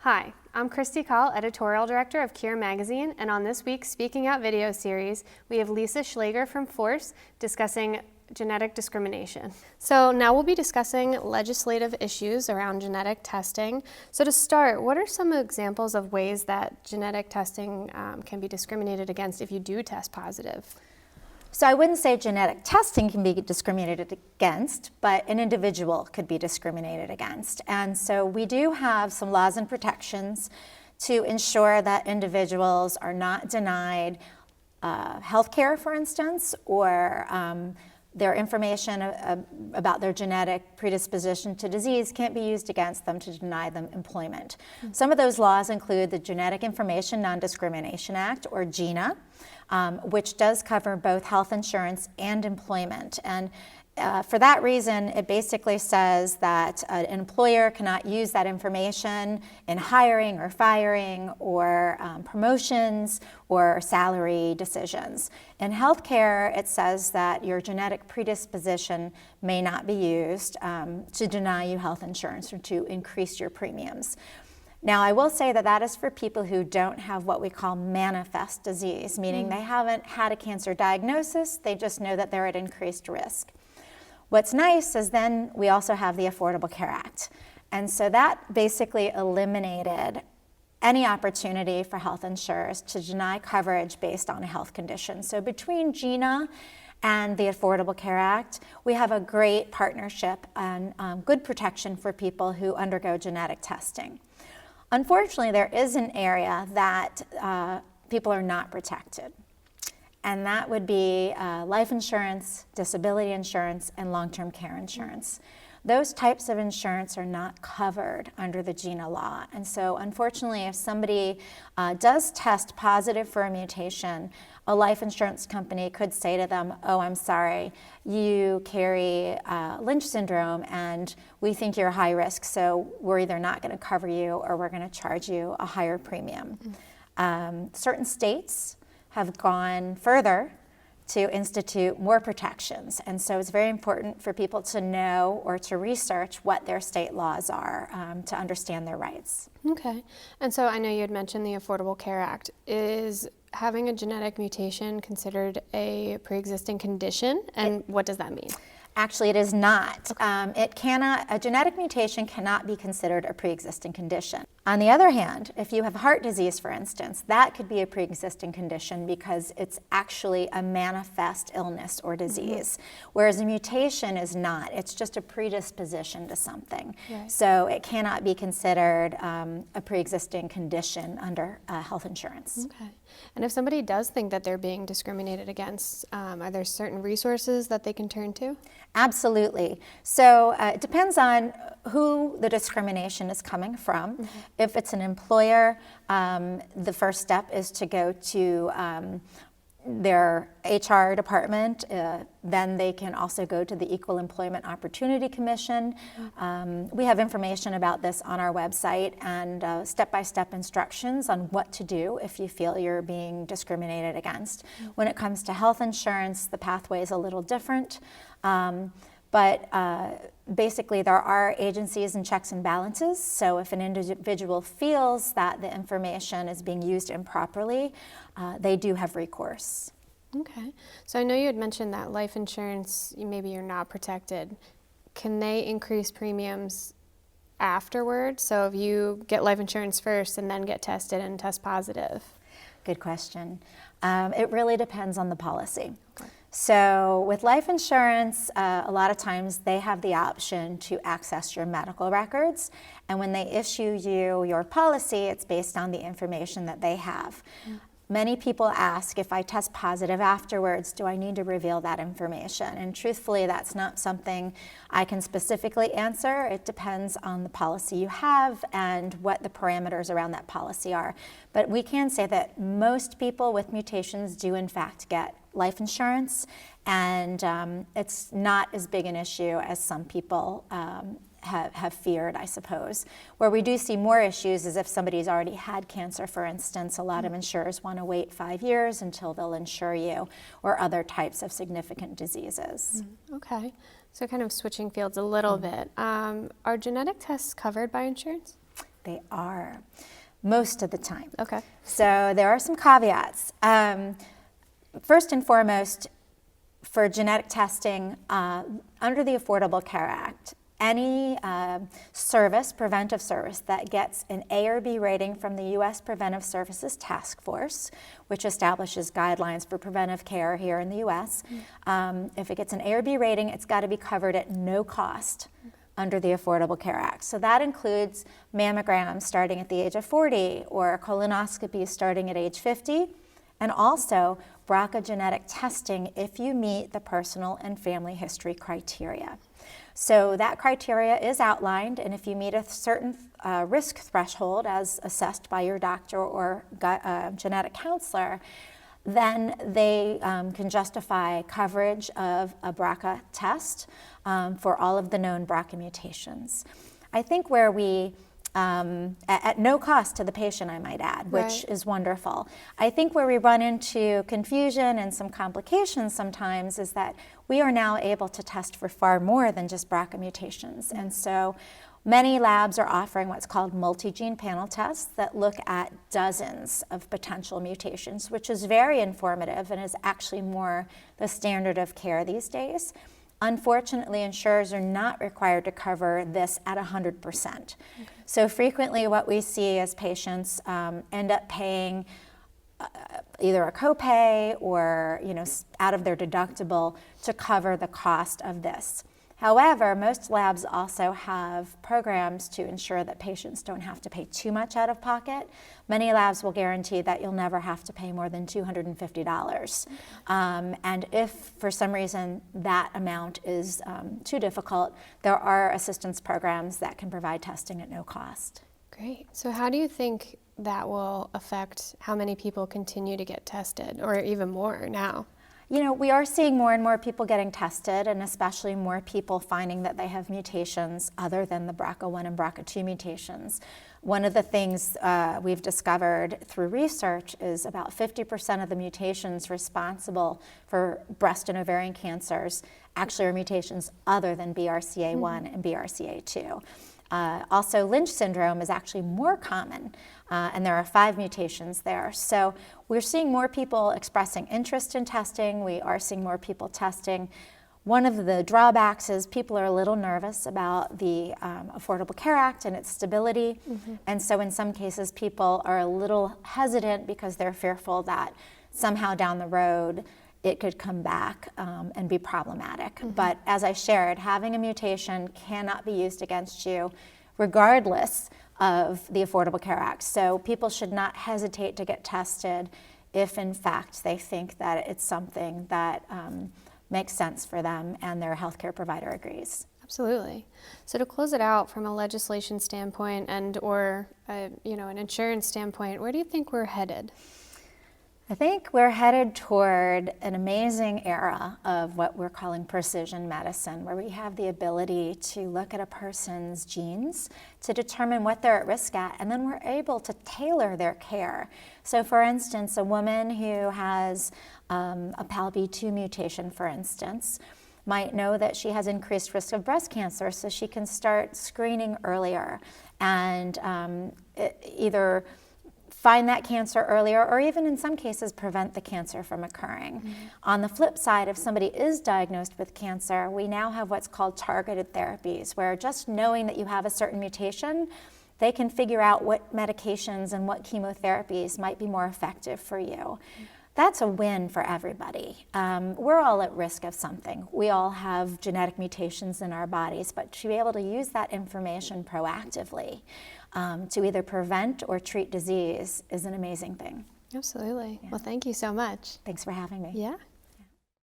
Hi, I'm Christy Call, Editorial Director of Cure Magazine, and on this week's Speaking Out video series, we have Lisa Schlager from Force discussing genetic discrimination. So now we'll be discussing legislative issues around genetic testing. So to start, what are some examples of ways that genetic testing can be discriminated against if you do test positive? So I wouldn't say genetic testing can be discriminated against, but an individual could be discriminated against. And so we do have some laws and protections to ensure that individuals are not denied health care, for instance, or their information about their genetic predisposition to disease can't be used against them to deny them employment. Mm-hmm. Some of those laws include the Genetic Information Nondiscrimination Act, or GINA, which does cover both health insurance and employment. And for that reason, it basically says that an employer cannot use that information in hiring or firing or promotions or salary decisions. In healthcare, it says that your genetic predisposition may not be used to deny you health insurance or to increase your premiums. Now, I will say that that is for people who don't have what we call manifest disease, meaning they haven't had a cancer diagnosis, they just know that they're at increased risk. What's nice is then we also have the Affordable Care Act. And so that basically eliminated any opportunity for health insurers to deny coverage based on a health condition. So between GINA and the Affordable Care Act, we have a great partnership and good protection for people who undergo genetic testing. Unfortunately, there is an area that people are not protected, and that would be life insurance, disability insurance, and long-term care insurance. Those types of insurance are not covered under the GINA law, and so unfortunately, if somebody does test positive for a mutation, a life insurance company could say to them, "Oh, I'm sorry, you carry Lynch syndrome and we think you're high risk, so we're either not going to cover you or we're going to charge you a higher premium." Certain states have gone further to institute more protections, and so it's very important for people to know or to research what their state laws are to understand their rights. Okay, and so I know you had mentioned the Affordable Care Act. Is having a genetic mutation considered a pre-existing condition, and what does that mean? Actually, it is not. Okay. A genetic mutation cannot be considered a pre-existing condition. On the other hand, if you have heart disease, for instance, that could be a pre-existing condition because it's actually a manifest illness or disease, whereas a mutation is not. It's just a predisposition to something. Right. So it cannot be considered a pre-existing condition under health insurance. Okay. And if somebody does think that they're being discriminated against, are there certain resources that they can turn to? Absolutely. So it depends on who the discrimination is coming from. If it's an employer, the first step is to go to their HR department. Then they can also go to the Equal Employment Opportunity Commission. We have information about this on our website and step-by-step instructions on what to do if you feel you're being discriminated against. When it comes to health insurance, the pathway is a little different. But basically there are agencies and checks and balances, so if an individual feels that the information is being used improperly, they do have recourse. Okay, so I know you had mentioned that life insurance, maybe you're not protected. Can they increase premiums afterwards? So if you get life insurance first and then get tested and test positive? Good question. It really depends on the policy. Okay. So with life insurance, a lot of times they have the option to access your medical records, and when they issue you your policy, it's based on the information that they have. Many people ask, if I test positive afterwards, do I need to reveal that information? And truthfully, that's not something I can specifically answer. It depends on the policy you have and what the parameters around that policy are. But we can say that most people with mutations do in fact get life insurance, and it's not as big an issue as some people have feared, I suppose. Where we do see more issues is if somebody's already had cancer, for instance. A lot of insurers want to wait 5 years until they'll insure you, or other types of significant diseases. Okay, so kind of switching fields a little bit. Are genetic tests covered by insurance? They are, most of the time. Okay. So there are some caveats. First and foremost, for genetic testing, under the Affordable Care Act, any service, preventive service, that gets an A or B rating from the U.S. Preventive Services Task Force, which establishes guidelines for preventive care here in the U.S., if it gets an A or B rating, it's got to be covered at no cost under the Affordable Care Act. So that includes mammograms starting at the age of 40 or colonoscopies starting at age 50, and also BRCA genetic testing if you meet the personal and family history criteria. So that criteria is outlined, and if you meet a certain risk threshold as assessed by your doctor or genetic counselor, then they can justify coverage of a BRCA test for all of the known BRCA mutations. I think where we, at no cost to the patient, I might add, which is wonderful. I think where we run into confusion and some complications sometimes is that we are now able to test for far more than just BRCA mutations. And so many labs are offering what's called multi-gene panel tests that look at dozens of potential mutations, which is very informative and is actually more the standard of care these days. Unfortunately, insurers are not required to cover this at 100%. So frequently what we see is patients end up paying either a copay or out of their deductible to cover the cost of this. However, most labs also have programs to ensure that patients don't have to pay too much out of pocket. Many labs will guarantee that you'll never have to pay more than $250. And if for some reason that amount is too difficult, there are assistance programs that can provide testing at no cost. Great. So how do you think that will affect how many people continue to get tested, or even more now? We are seeing more and more people getting tested, and especially more people finding that they have mutations other than the BRCA1 and BRCA2 mutations. One of the things we've discovered through research is about 50% of the mutations responsible for breast and ovarian cancers actually are mutations other than BRCA1 and BRCA2. Also, Lynch syndrome is actually more common, and there are 5 mutations there. So we're seeing more people expressing interest in testing. We are seeing more people testing. One of the drawbacks is people are a little nervous about the Affordable Care Act and its stability. And so in some cases, people are a little hesitant because they're fearful that somehow down the road, it could come back and be problematic. But as I shared, having a mutation cannot be used against you regardless of the Affordable Care Act. So people should not hesitate to get tested if in fact they think that it's something that makes sense for them and their healthcare provider agrees. Absolutely. So to close it out from a legislation standpoint and or an insurance standpoint, where do you think we're headed? I think we're headed toward an amazing era of what we're calling precision medicine, where we have the ability to look at a person's genes to determine what they're at risk at, and then we're able to tailor their care. So for instance, a woman who has a PALB2 mutation, for instance, might know that she has increased risk of breast cancer, so she can start screening earlier and either find that cancer earlier, or even in some cases prevent the cancer from occurring. On the flip side, if somebody is diagnosed with cancer, we now have what's called targeted therapies, where just knowing that you have a certain mutation, they can figure out what medications and what chemotherapies might be more effective for you. That's a win for everybody. We're all at risk of something. We all have genetic mutations in our bodies, but to be able to use that information proactively to either prevent or treat disease is an amazing thing. Absolutely. Yeah. Well, thank you so much. Thanks for having me. Yeah.